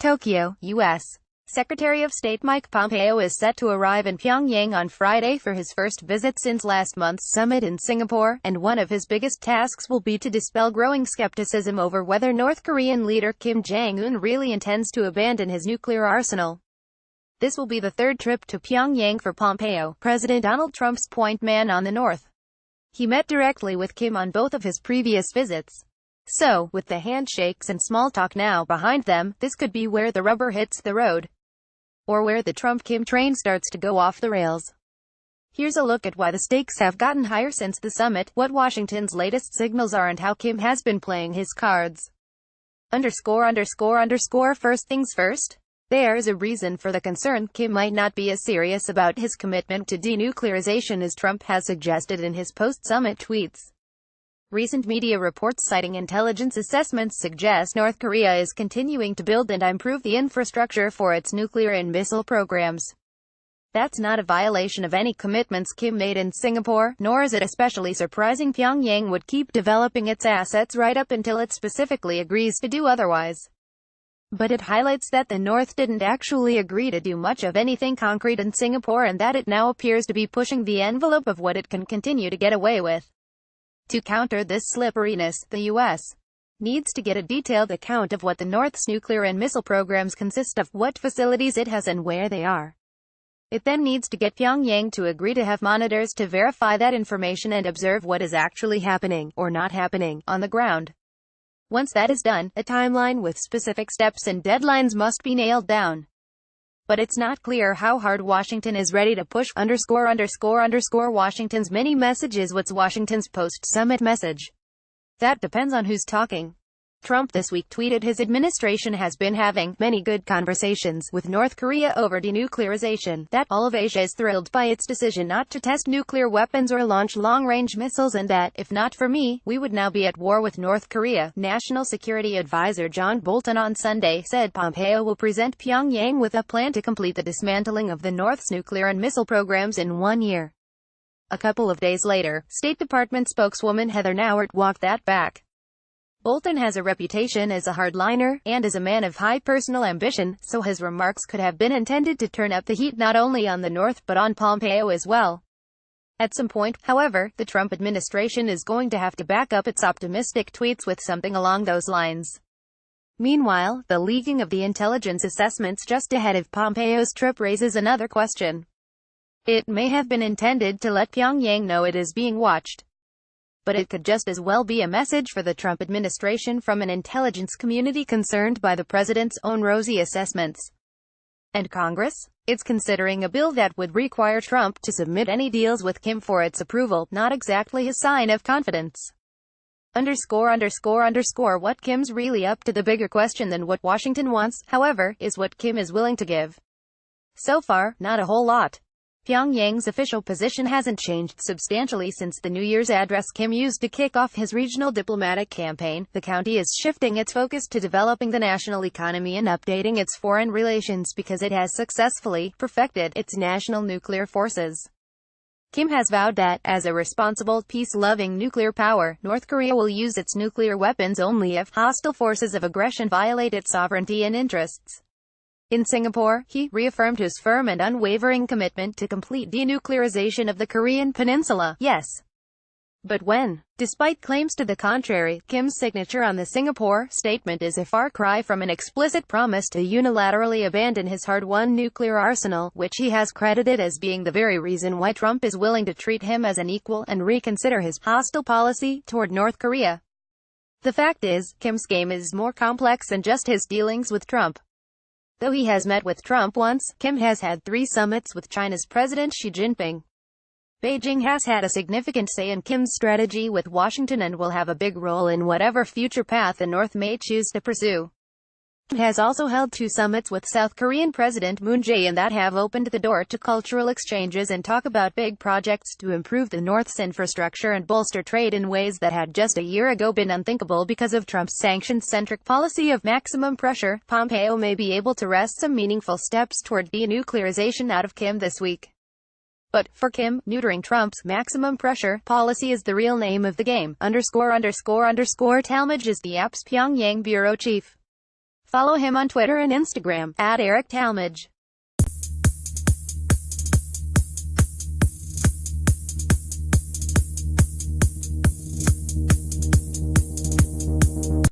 Tokyo, U.S. Secretary of State Mike Pompeo is set to arrive in Pyongyang on Friday for his first visit since last month's summit in Singapore, and one of his biggest tasks will be to dispel growing skepticism over whether North Korean leader Kim Jong-un really intends to abandon his nuclear arsenal. This will be the third trip to Pyongyang for Pompeo, President Donald Trump's point man on the North. He met directly with Kim on both of his previous visits. So, with the handshakes and small talk now behind them, this could be where the rubber hits the road. Or where the Trump-Kim train starts to go off the rails. Here's a look at why the stakes have gotten higher since the summit, what Washington's latest signals are, and how Kim has been playing his cards. First things first. There's a reason for the concern. Kim might not be as serious about his commitment to denuclearization as Trump has suggested in his post-summit tweets. Recent media reports citing intelligence assessments suggest North Korea is continuing to build and improve the infrastructure for its nuclear and missile programs. That's not a violation of any commitments Kim made in Singapore, nor is it especially surprising Pyongyang would keep developing its assets right up until it specifically agrees to do otherwise. But it highlights that the North didn't actually agree to do much of anything concrete in Singapore, and that it now appears to be pushing the envelope of what it can continue to get away with. To counter this slipperiness, the U.S. needs to get a detailed account of what the North's nuclear and missile programs consist of, what facilities it has and where they are. It then needs to get Pyongyang to agree to have monitors to verify that information and observe what is actually happening, or not happening, on the ground. Once that is done, a timeline with specific steps and deadlines must be nailed down. But it's not clear how hard Washington is ready to push. Washington's many messages. What's Washington's post-summit message? That depends on who's talking. Trump this week tweeted his administration has been having many good conversations with North Korea over denuclearization, that all of Asia is thrilled by its decision not to test nuclear weapons or launch long-range missiles, and that, if not for me, we would now be at war with North Korea. National Security Advisor John Bolton on Sunday said Pompeo will present Pyongyang with a plan to complete the dismantling of the North's nuclear and missile programs in 1 year. A couple of days later, State Department spokeswoman Heather Nauert walked that back. Bolton has a reputation as a hardliner, and as a man of high personal ambition, so his remarks could have been intended to turn up the heat not only on the North but on Pompeo as well. At some point, however, the Trump administration is going to have to back up its optimistic tweets with something along those lines. Meanwhile, the leaking of the intelligence assessments just ahead of Pompeo's trip raises another question. It may have been intended to let Pyongyang know it is being watched. But it could just as well be a message for the Trump administration from an intelligence community concerned by the president's own rosy assessments. And Congress? It's considering a bill that would require Trump to submit any deals with Kim for its approval, not exactly a sign of confidence. What Kim's really up to. The bigger question than what Washington wants, however, is what Kim is willing to give. So far, not a whole lot. Pyongyang's official position hasn't changed substantially since the New Year's address Kim used to kick off his regional diplomatic campaign. The county is shifting its focus to developing the national economy and updating its foreign relations because it has successfully perfected its national nuclear forces. Kim has vowed that, as a responsible, peace-loving nuclear power, North Korea will use its nuclear weapons only if hostile forces of aggression violate its sovereignty and interests. In Singapore, he reaffirmed his firm and unwavering commitment to complete denuclearization of the Korean peninsula. Yes. But when? Despite claims to the contrary, Kim's signature on the Singapore statement is a far cry from an explicit promise to unilaterally abandon his hard-won nuclear arsenal, which he has credited as being the very reason why Trump is willing to treat him as an equal and reconsider his hostile policy toward North Korea. The fact is, Kim's game is more complex than just his dealings with Trump. Though he has met with Trump once, Kim has had 3 summits with China's President Xi Jinping. Beijing has had a significant say in Kim's strategy with Washington and will have a big role in whatever future path the North may choose to pursue. Kim has also held 2 summits with South Korean President Moon Jae-in that have opened the door to cultural exchanges and talk about big projects to improve the North's infrastructure and bolster trade in ways that had just a year ago been unthinkable because of Trump's sanctions-centric policy of maximum pressure. Pompeo may be able to wrest some meaningful steps toward denuclearization out of Kim this week. But, for Kim, neutering Trump's maximum pressure policy is the real name of the game. Talmadge is the app's Pyongyang bureau chief. Follow him on Twitter and Instagram, @EricTalmadge.